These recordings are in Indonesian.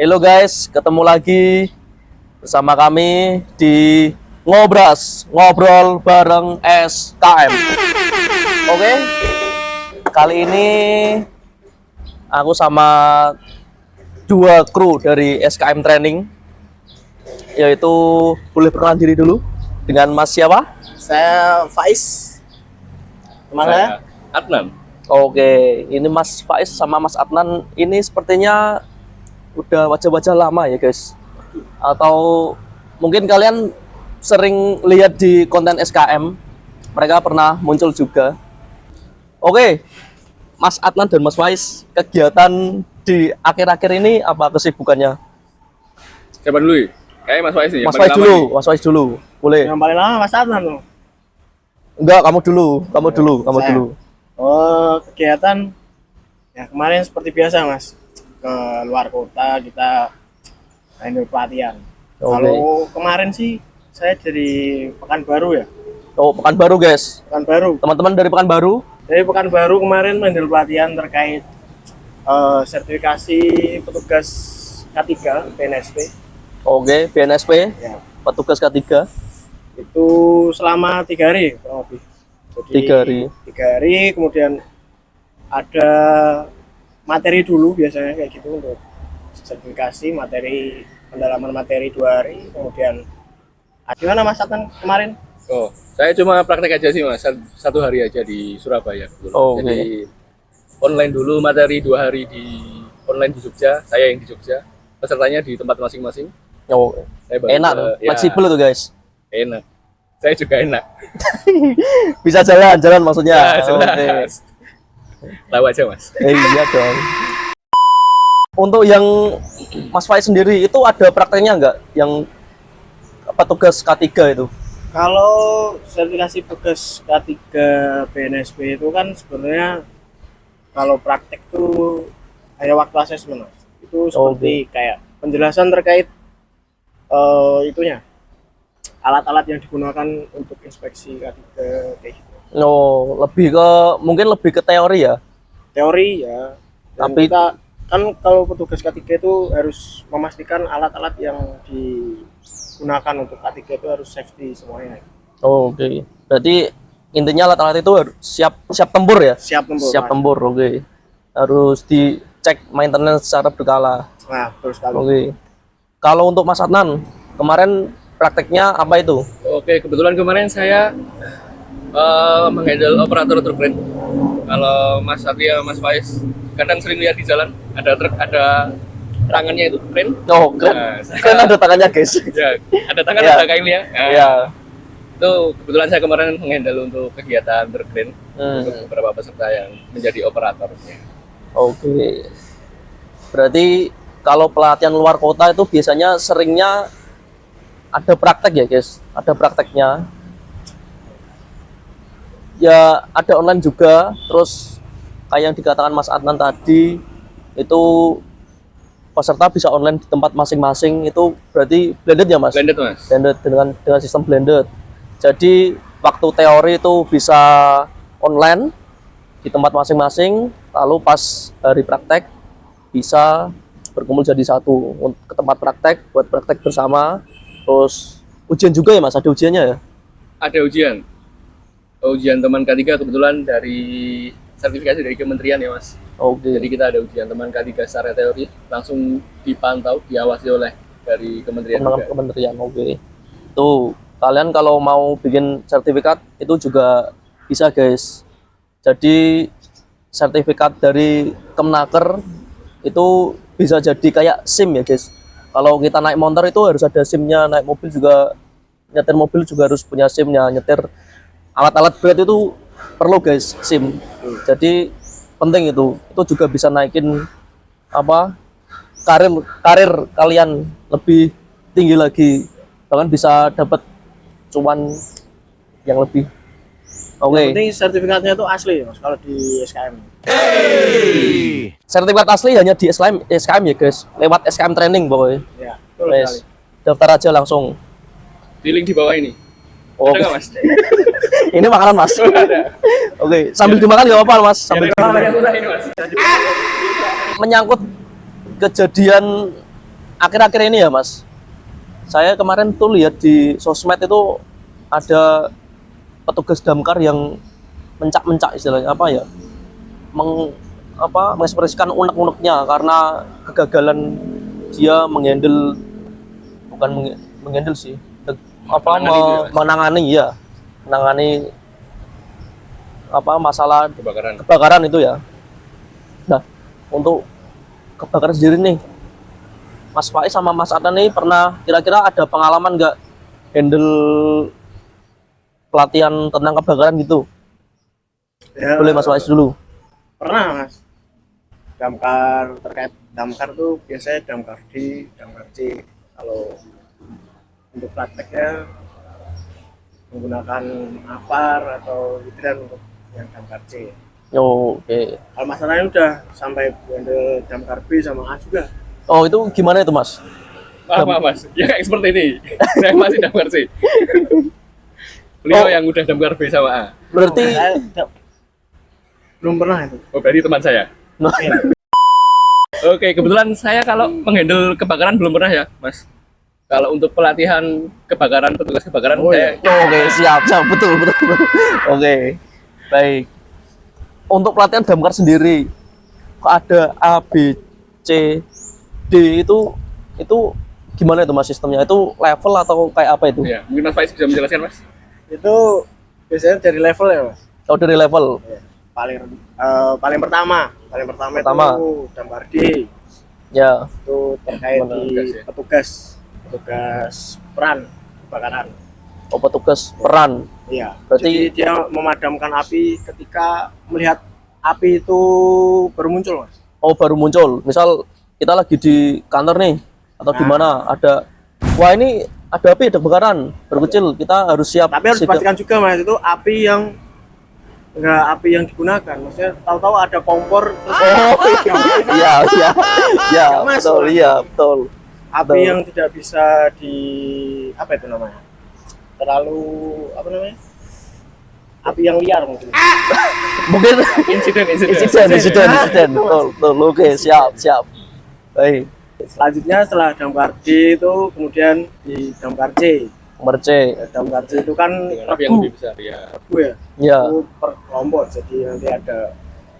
Halo guys, ketemu lagi bersama kami di Ngobras, ngobrol bareng SKM. Oke, kali ini aku sama dua kru dari SKM Training, yaitu boleh perkenalan diri dulu dengan Mas siapa? Saya Faiz. Mana? Adnan. Oke, ini Mas Faiz sama Mas Adnan ini sepertinya udah wajah-wajah lama ya guys. Atau mungkin kalian sering lihat di konten SKM, mereka pernah muncul juga. Oke, Mas Adnan dan Mas Faiz, kegiatan di akhir-akhir ini apa kesibukannya? Siapa dulu? Kayak Mas Faiz nih. Mas Faiz dulu, Mas Faiz dulu, boleh? Yang paling lama Mas Adnan loh. Enggak, kamu dulu. Saya. Oh, kegiatan ya kemarin seperti biasa Mas. Ke luar kota kita ambil pelatihan. Oke. Kalau kemarin sih saya dari Pekanbaru ya. Oh, Pekanbaru guys. Pekanbaru. Teman-teman dari Pekanbaru? Dari Pekanbaru kemarin ambil pelatihan terkait sertifikasi petugas K3 PNSP. Oke, BNSP, Ya. petugas K3. Itu selama 3 hari kurang lebih. Jadi 3 hari. 3 hari, kemudian ada materi dulu biasanya kayak gitu untuk sertifikasi, materi pendalaman materi 2 hari, kemudian gimana Mas Adnan kemarin? Oh, saya cuma praktek aja sih Mas. 1 hari aja di Surabaya. Oh, Jadi online dulu materi 2 hari di online di Jogja. Saya yang di Jogja. Pesertanya di tempat masing-masing. Oh, Saya baru enak, ke- fleksibel tuh guys. Enak. Saya juga enak. Bisa jalan maksudnya. Ya, jelas. Tahu aja Mas. Iya dong. Untuk yang Mas Faiz sendiri itu ada prakteknya nggak yang petugas K3 itu? Kalau sertifikasi petugas K3 PNSP itu kan sebenarnya kalau praktek tuh hanya waktu asesmen Mas. Itu seperti kayak penjelasan terkait itunya alat-alat yang digunakan untuk inspeksi K3 kayak gitu. No, mungkin lebih ke teori ya. Teori ya. Dan Tapi- kita kan kalau petugas K3 itu harus memastikan alat-alat yang digunakan untuk K3 itu harus safety semuanya. Oh, oke. Berarti intinya alat-alat itu harus siap tempur ya? Siap tempur. Siap Mas. tempur, oke. Harus dicek maintenance secara berkala. Nah, terus sekali. Oke. Kalau untuk Mas Adnan, kemarin prakteknya apa itu? Oke, kebetulan kemarin saya menghandle operator truk kren. Kalau Mas Satria, Mas Faiz kadang sering lihat di jalan ada truk, ada tangannya itu kren. Oh, keren. Nah, saya- Keren ada tangannya, guys. Ya, ada tangan, Iya. ada kailnya. Nah, Iya. Itu kebetulan saya kemarin menghandle untuk kegiatan truk kren untuk beberapa peserta yang menjadi operatornya. Oke. Berarti kalau pelatihan luar kota itu biasanya seringnya ada praktek ya, guys? Ada prakteknya. Ya, ada online juga. Terus kayak yang dikatakan Mas Adnan tadi, itu peserta bisa online di tempat masing-masing. Itu berarti blended ya, Mas? Blended Mas. Blended dengan sistem blended. Jadi waktu teori itu bisa online di tempat masing-masing, lalu pas hari praktek bisa berkumpul jadi satu ke tempat praktek buat praktek bersama. Terus ujian juga ya Mas, ada ujiannya ya? Ada ujian. Ujian teman K3 kebetulan dari sertifikasi dari kementerian ya Mas. Oke. Jadi kita ada ujian teman K3 secara teori langsung dipantau, diawasi oleh dari kementerian juga. Kementerian, oke. Tuh, kalian kalau mau bikin sertifikat itu juga bisa guys. Jadi sertifikat dari Kemnaker itu bisa jadi kayak SIM ya guys. Kalau kita naik motor itu harus ada SIM-nya, naik mobil juga, nyetir mobil juga harus punya SIM-nya, nyetir alat-alat berat itu perlu guys SIM. Jadi penting itu juga bisa naikin apa karir kalian lebih tinggi lagi, bahkan bisa dapat cuan yang lebih. Oke. Yang penting sertifikatnya itu asli Mas kalau di SKM. Sertifikat asli hanya di SKM ya guys, lewat SKM training pokoknya. Ya, betul Guys, sekali. daftar aja langsung. Di link di bawah ini. Oh, Ada nggak Mas? ini makanan Mas. Oke, sambil dimakan nggak apa-apa Mas, sambil Susah ini Mas. menyangkut kejadian akhir-akhir ini ya Mas, saya kemarin tuh lihat di sosmed itu ada petugas damkar yang mencak-mencak istilahnya apa ya, mengekspresikan unek-uneknya karena kegagalan dia menghandle, bukan menghandle sih, Menangani itu ya, Mas? menangani masalah Kebakaran. kebakaran itu ya. Nah, untuk kebakaran sendiri nih, Mas Faiz sama Mas Adnan nih pernah kira-kira ada pengalaman nggak handle pelatihan tentang kebakaran gitu? Ya, Boleh Mas Faiz dulu. pernah Mas. Damkar, terkait damkar tuh biasanya damkar D, damkar C. Kalau untuk prakteknya menggunakan APAR atau hidran untuk yang damkar C. Oh, oke. Kalau masalahnya udah sampai handle damkar B sama A juga. Oh, itu gimana itu Mas? Maaf Mas, yang expert ini. Saya masih damkar C. Beliau yang udah damkar B sama A. Berarti Saya belum pernah itu. Oh, berarti teman saya. Iya. Oke, kebetulan saya kalau menghandle kebakaran belum pernah ya, Mas. Kalau untuk pelatihan kebakaran, petugas kebakaran, Oh, saya oke, siap, betul. Oke, baik. Untuk pelatihan damkar sendiri, kok ada A, B, C, D itu gimana itu Mas sistemnya? Itu level atau kayak apa itu? ya, mungkin Mas Faiz bisa menjelaskan, Mas. Itu biasanya dari level ya Mas. Oh, dari level. Ya. Paling pertama itu damkar D. Ya. Itu terkait Mana di tugas ya? petugas peran kebakaran. Oh, petugas peran. Iya. Berarti- Jadi dia memadamkan api ketika melihat api itu baru muncul Mas. Oh, baru muncul. Misal kita lagi di kantor nih atau di Nah. mana ada, wah ini ada api, ada kebakaran berkecil, kita harus siap. Tapi harus sigap. dipastikan juga Mas itu api yang enggak api yang digunakan. Maksudnya tahu-tahu ada kompor terus Oh, iya, Nggak masuk, betul, Mas. iya, betul. api Betul. yang tidak bisa di apa itu namanya? Terlalu apa namanya? Api yang liar mungkin. Mungkin Insiden. insiden, betul. Oke, siap. Baik, Selanjutnya setelah damkar D itu kemudian di damkar C. nomor C. Damkar C itu kan Dengan api yang lebih besar, ya. regu ya. Ya, Itu per kelompok, jadi nanti ada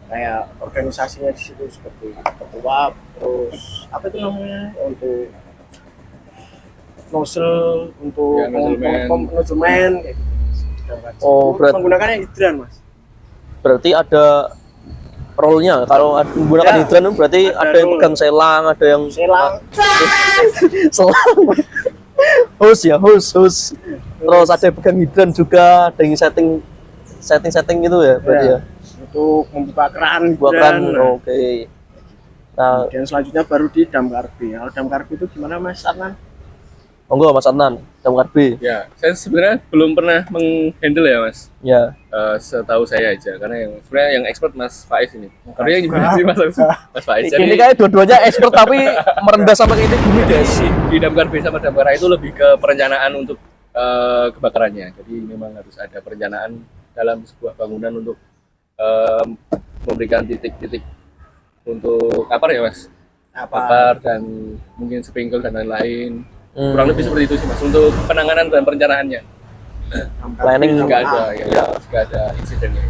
kayak organisasinya di situ seperti ketua, terus apa itu namanya untuk nozzle, untuk Ya, nozzle man. kayak gitu. Damkar C. Oh, Itu berat- menggunakannya hidran Mas. berarti ada role-nya. Kalau menggunakan Ya, hidran itu berarti ada ada yang role. pegang selang, ada yang Selang, selang. Hose. Terus ada yang pegang hidran juga, ada yang setting gitu ya, berarti ya. untuk membuka keran Buat hidran. kan, oke. Nah, Dan selanjutnya baru di damkar B. Kalau damkar B itu gimana Mas Arnan? monggo Mas Adnan, damkar B. Ya, saya sebenarnya belum pernah menghandle ya, Mas. Ya, Setahu saya aja, karena yang sebenarnya yang expert Mas Faiz ini. Karena yang juga. sih Mas Faiz. ini kayak dua-duanya expert tapi merendah sama ini bumi guys. di damkar B sama damkar A itu lebih ke perencanaan untuk kebakarannya. Jadi memang harus ada perencanaan dalam sebuah bangunan untuk memberikan titik-titik untuk kapar ya Mas. Kapar dan mungkin sprinkle dan lain-lain. Kurang lebih seperti itu sih Mas untuk penanganan dan perencanaannya. Damkar Planning B sama Nggak A. ada nggak ada insidennya.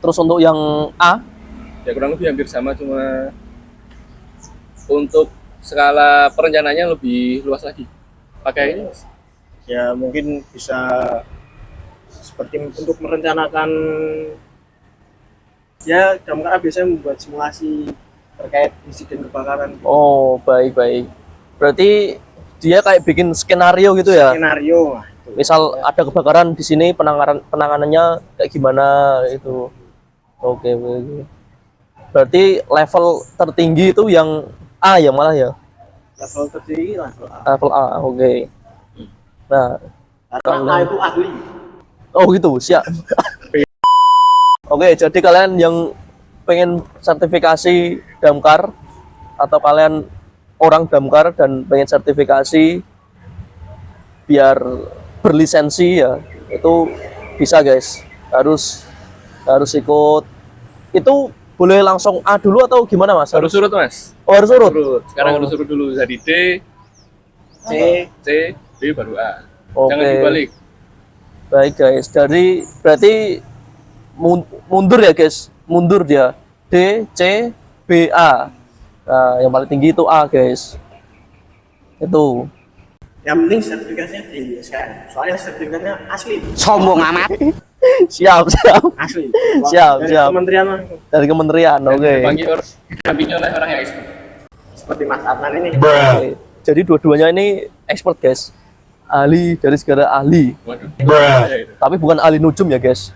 Terus untuk yang A, Ya kurang lebih hampir sama, cuma untuk skala perencanaannya lebih luas lagi. Pakai ini Mas. Ya mungkin bisa seperti untuk merencanakan, ya damkar A biasanya membuat simulasi terkait insiden kebakaran, oh baik. Berarti dia kayak bikin skenario gitu ya. skenario. Nah, itu. Misal ada kebakaran di sini, penanganannya kayak gimana itu. Oke. Berarti level tertinggi itu yang A ya malah ya. Level tertinggi level A. Level A, oke. Nah, Karena A itu ahli. oh gitu, siap. Oke, jadi kalian yang pengen sertifikasi damkar atau kalian orang damkar dan pengen sertifikasi biar berlisensi ya, itu bisa guys. Harus ikut. Itu boleh langsung A dulu atau gimana Mas? Harus surut mas. Oh, harus urut. Surut. Sekarang Oh. harus surut dulu dari D, C. C, B baru A. Oke. Jangan dibalik. Baik guys, berarti mundur ya guys, mundur dia. D, C, B, A. Nah, yang paling tinggi itu A guys. Itu. Yang penting sertifikatnya di SKM. Soalnya sertifikatnya asli. Sombong amat. Siap. Asli. Siap, Dari siap. Kementerian langsung. Dari kementerian, oke. Didampingi oleh orang yang expert. Seperti Mas Adnan ini. Oke. Jadi dua-duanya ini expert guys. Ahli dari segala ahli. Waduh. Ya, itu. Tapi bukan ahli nujum ya guys.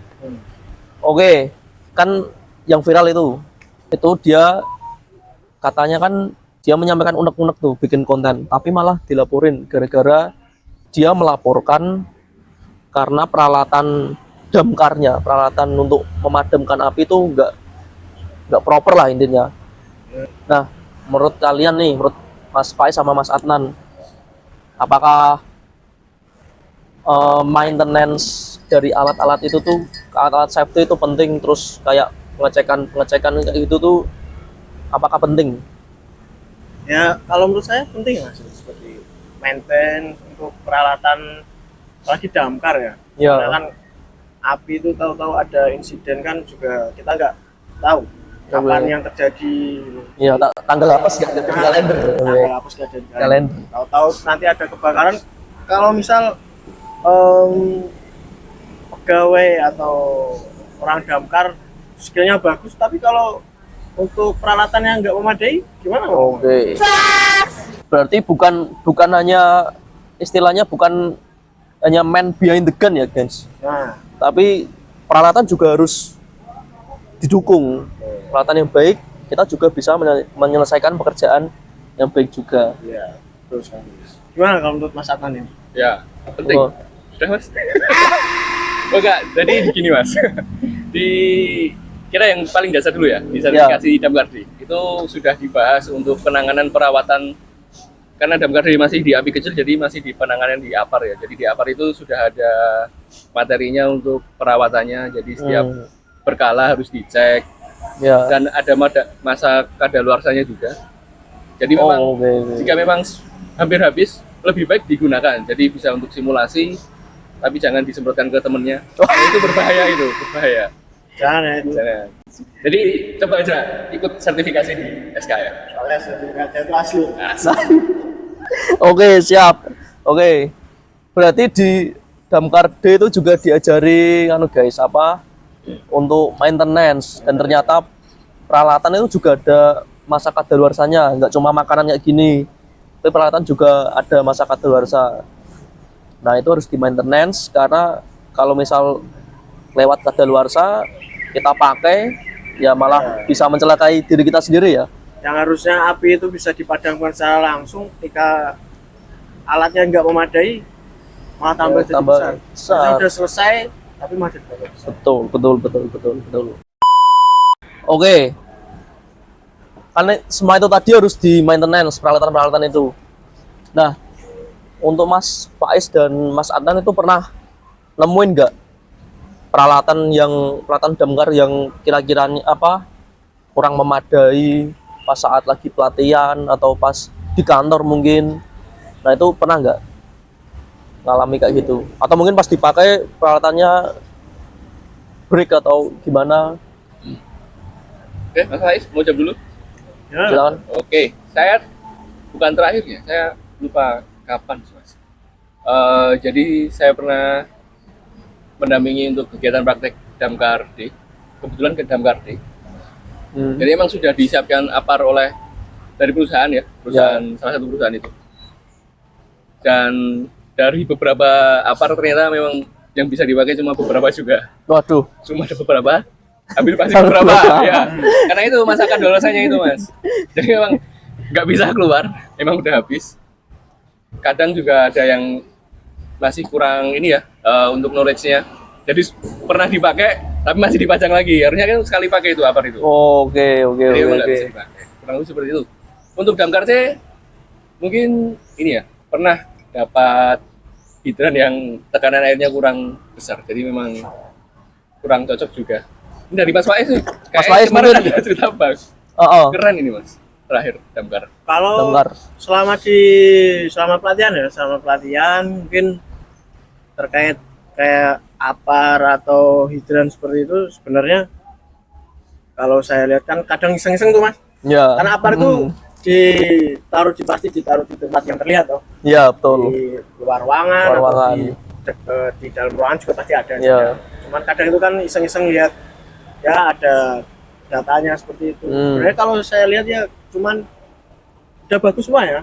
Oke, kan yang viral itu dia katanya kan dia menyampaikan unek-unek tuh bikin konten, tapi malah dilaporin gara-gara dia melaporkan karena peralatan damkarnya, peralatan untuk memadamkan api itu nggak proper lah intinya. Nah, menurut kalian nih, menurut Mas Faiz sama Mas Adnan, apakah maintenance dari alat-alat itu tuh, alat-alat safety itu penting, terus kayak pengecekan kayak gitu tuh apakah penting? Ya kalau menurut saya penting Mas. Seperti maintenance untuk peralatan apalagi damkar ya. Ya. Karena kan api itu tahu-tahu ada insiden kan juga kita nggak tahu kapan yang terjadi. Iya, tanggal apa sih ada di kalender? Tanggal apa sih ada di Kalender. Tahu-tahu nanti ada kebakaran. Kalau misal pegawai atau orang damkar skillnya bagus, tapi kalau untuk peralatan yang nggak memadai gimana? Oke. Berarti bukan hanya istilahnya bukan hanya man behind the gun ya guys, Nah, tapi peralatan juga harus didukung. Peralatan yang baik, kita juga bisa menyelesaikan pekerjaan yang baik juga. ya terus kan. Gimana kalau menurut Mas Adnan ini? Ya, penting. Oh. Sudah mas? Oh enggak, jadi gini mas. Di kira yang paling dasar dulu ya, di sertifikasi Damkardi itu sudah dibahas untuk penanganan perawatan, karena Damkardi masih di api kecil, jadi masih di penanganan di APAR ya. Jadi di APAR itu sudah ada materinya untuk perawatannya, jadi setiap berkala harus dicek, Ya. dan ada masa kadaluarsanya juga. Jadi memang oke. jika memang hampir habis, lebih baik digunakan. Jadi bisa untuk simulasi, tapi jangan disemprotkan ke temennya. Nah, itu berbahaya, itu berbahaya. Jangan ya itu. Jangan. Jadi coba aja ikut sertifikasi di SKM. Soalnya sertifikatnya itu asli. Oke, siap. Oke. Berarti di Damkar D itu juga diajari guys, apa? Untuk maintenance, dan ternyata peralatan itu juga ada masa kadaluarsanya, nggak cuma makanan kayak gini. Tapi peralatan juga ada masa kadaluarsa. Nah, itu harus di maintenance karena kalau misal lewat kadaluarsa kita pakai ya malah bisa mencelakai diri kita sendiri ya. Yang harusnya api itu bisa dipadamkan secara langsung, ketika alatnya nggak memadai malah tambah jadi tambah besar. besar. Harusnya udah selesai tapi malah jadi besar. Betul. Oke. Karena semua itu tadi harus di maintenance peralatan-peralatan itu. Nah, untuk Mas Faiz dan Mas Adnan itu pernah nemuin nggak peralatan damkar yang kira-kiranya apa kurang memadai pas saat lagi pelatihan atau pas di kantor mungkin? Nah, itu pernah nggak ngalami kayak gitu? Atau mungkin pas dipakai peralatannya break atau gimana? Oke, Mas Faiz, mau jawab dulu? Ya, Silakan. Oke, saya bukan terakhirnya, saya lupa kapan, Mas. Jadi saya pernah mendampingi untuk kegiatan praktek Damkardi, kebetulan ke Damkardi. Jadi emang sudah disiapkan APAR oleh dari perusahaan ya, salah satu perusahaan itu. Dan dari beberapa APAR ternyata memang yang bisa dipakai cuma beberapa juga. Waduh. Cuma ada beberapa, ambil pasti beberapa ya. Karena itu masa kadaluarsanya itu mas. Jadi memang nggak bisa keluar, emang udah habis. Kadang juga ada yang masih kurang ini ya untuk knowledge-nya. Jadi pernah dipakai tapi masih dipajang lagi. Harusnya kan sekali pakai itu APAR itu. Oke. Jadi memang nggak bisa dipakai. Kurang lebih seperti itu. Untuk damkar C mungkin ini ya pernah dapat hidran yang tekanan airnya kurang besar. Jadi memang kurang cocok juga. Dari Mas Faiz nih. Mas Kayaknya Faiz kemarin mungkin. ada cerita bang. Oh, Keren ini Mas. Terakhir damkar. Kalau Damkar. selama pelatihan mungkin terkait kayak apar atau hidran seperti itu sebenarnya kalau saya lihat kan kadang iseng-iseng tuh Mas. ya. Karena apar itu pasti ditaruh di tempat yang terlihat toh. Ya, betul. Di luar ruangan, Luar ruangan. atau di dalam ruangan juga pasti ada. Ya. Cuman kadang itu kan iseng-iseng lihat ya ada datanya seperti itu. Sebenarnya kalau saya lihat ya cuman udah bagus semua ya.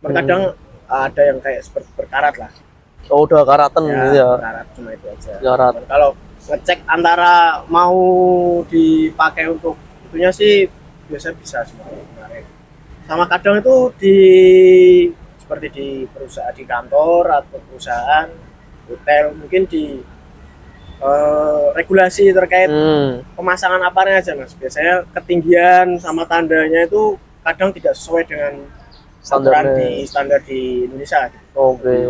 Terkadang ada yang kayak seperti berkarat lah. Oh, udah karatan gitu ya. Berkarat cuma itu aja. Karat. Dan kalau ngecek antara mau dipakai untuk itunya sih biasa bisa semua kemarin. Sama kadang itu seperti di perusahaan, di kantor atau perusahaan hotel mungkin di regulasi terkait pemasangan aparnya aja Mas. Biasanya ketinggian sama tandanya itu kadang tidak sesuai dengan standar di Indonesia. Oke.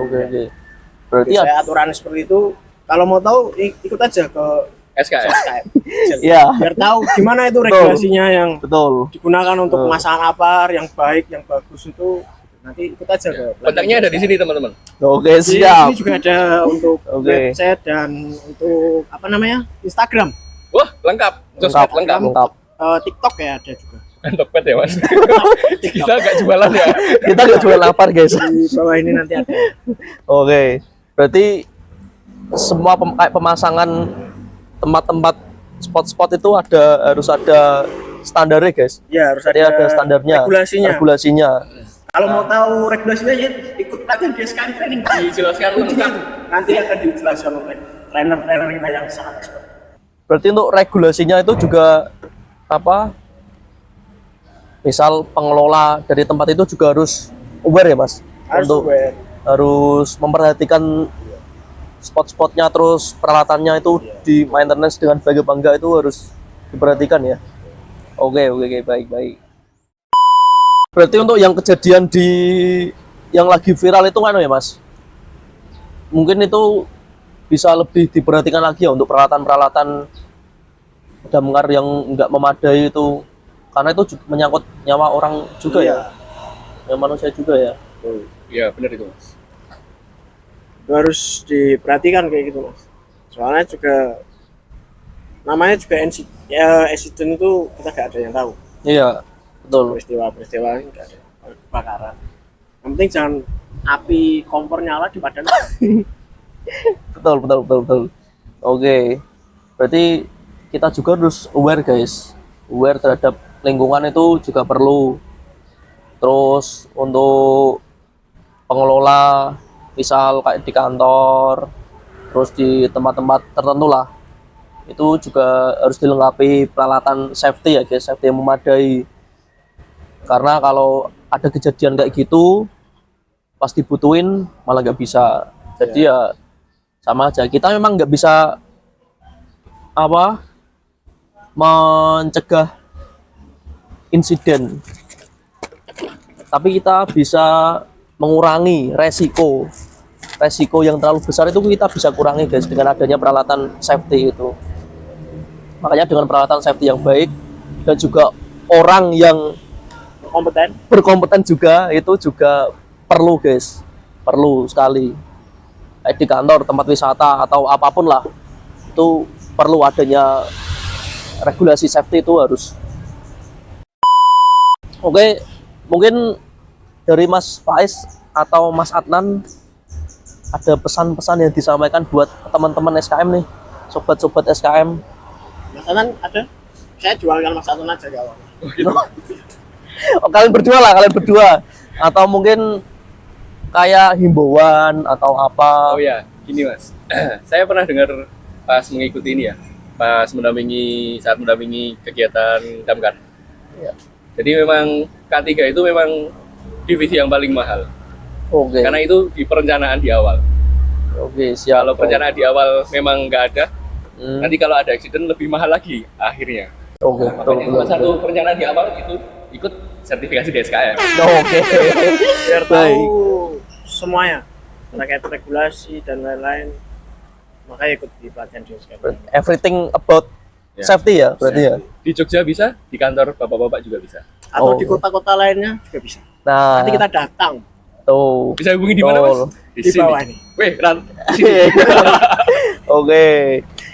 Berarti Biasanya aturan seperti itu kalau mau tahu ikut aja ke SKS. SKM. Iya. Biar tahu gimana itu regulasinya yang betul. digunakan untuk pemasangan apar yang baik, yang bagus itu nanti ikut aja ke Kontaknya ada di sini teman-teman. Oke, Di siap. sini juga ada untuk Oke. website dan untuk apa namanya Instagram, Wah lengkap. Sosmed lengkap. Lengkap. TikTok ya ada juga. Kan Tokped ya Mas. Kita nggak jualan ya. Kita nggak jual lapar, guys. Di bawah ini nanti ada. Oke. Berarti semua kayak pemasangan tempat-tempat spot-spot itu harus ada standarnya, guys. Ya harus Jadi ada standarnya, regulasinya. Kalau mau tahu regulasinya ya ikut pelatihan di SKM training. Dijelaskan lengkap. Nanti akan dijelaskan oleh trainer kita yang sangat expert. Berarti untuk regulasinya itu juga apa? Misal pengelola dari tempat itu juga harus aware ya, Mas. Harus memperhatikan spot-spotnya, terus peralatannya itu di maintenance dengan baik apa enggak itu harus diperhatikan ya. Oke, baik. Berarti untuk yang kejadian yang lagi viral itu kan ya Mas, mungkin itu bisa lebih diperhatikan lagi ya untuk peralatan-peralatan damkar yang nggak memadai itu, karena itu menyangkut nyawa orang juga ya, manusia juga ya. Iya benar itu Mas. Itu harus diperhatikan kayak gitu Mas. Soalnya juga namanya juga accident itu kita nggak ada yang tahu. Iya, betul. Peristiwa nggak ada kebakaran. Yang penting jangan api kompor nyala di badan. betul. Oke. Berarti kita juga harus aware guys. Aware terhadap lingkungan itu juga perlu. Terus untuk pengelola misal kayak di kantor, terus di tempat-tempat tertentu lah, itu juga harus dilengkapi peralatan safety ya guys, safety yang memadai. Karena kalau ada kejadian kayak gitu pas dibutuhin malah nggak bisa. Jadi ya sama aja, kita memang nggak bisa mencegah insiden, tapi kita bisa mengurangi resiko yang terlalu besar itu kita bisa kurangi guys dengan adanya peralatan safety itu. Makanya dengan peralatan safety yang baik dan juga orang yang berkompeten juga itu juga perlu guys, perlu sekali. Kayak di kantor, tempat wisata atau apapun lah, itu perlu adanya regulasi safety itu harus. Oke, mungkin dari Mas Faiz atau Mas Adnan ada pesan-pesan yang disampaikan buat teman-teman SKM nih, sobat-sobat SKM. Mas Adnan ada? Saya jualkan Mas Adnan aja kalau. Oh, kalian berdua atau mungkin kayak himbauan atau apa? Oh ya, gini Mas. Saya pernah dengar pas mengikuti ini ya, saat mendampingi kegiatan damkar. Ya. Jadi memang K3 itu memang divisi yang paling mahal. Oke. Karena itu di perencanaan di awal. Oke, siap. Kalau perencanaan di awal memang nggak ada, nanti kalau ada accident lebih mahal lagi akhirnya. Oke, Makanya cuma satu perencanaan di awal itu ikut sertifikasi di SKM. Oke. Biar tahu semuanya terkait regulasi dan lain-lain, makanya ikut di pelatihan di SKM. Everything about Ya. Safety ya berarti ya. Di Jogja bisa, di kantor bapak-bapak juga bisa. Atau Oh. di kota-kota lainnya juga bisa. Nah, Nanti kita datang tuh. Bisa hubungi di mana, Mas? Betul. Di di sini. bawah ini. Weh, Ran. Oke,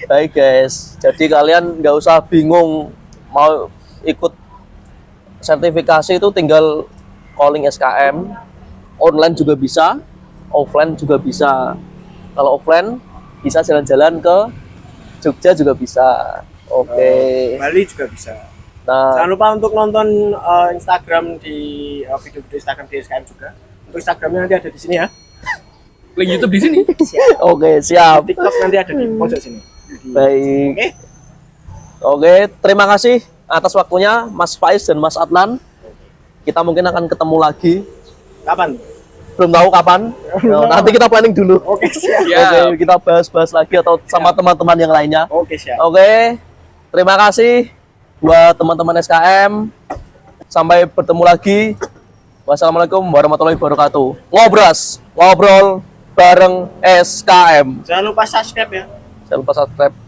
baik guys. Jadi kalian nggak usah bingung mau ikut sertifikasi itu tinggal calling SKM. Online juga bisa, offline juga bisa. Kalau offline bisa jalan-jalan ke Jogja juga bisa. Oke. Bali juga bisa. Nah, Jangan lupa untuk nonton Instagram di video-video Instagram di SKM juga. Untuk Instagramnya nanti ada di sini ya. Link YouTube di sini. oke siap. TikTok nanti ada di pojok sini. Baik. Oke. Oke, terima kasih atas waktunya Mas Faiz dan Mas Adnan. Kita mungkin akan ketemu lagi. Kapan? Belum tahu kapan. Nah, nanti kita planning dulu. Oke, siap. Ya. Oke, kita bahas-bahas lagi atau sama teman-teman yang lainnya. Oke, siap. Oke, terima kasih buat teman-teman SKM. Sampai bertemu lagi. Wassalamualaikum warahmatullahi wabarakatuh. Ngobrol bareng SKM. Jangan lupa subscribe ya. Jangan lupa subscribe.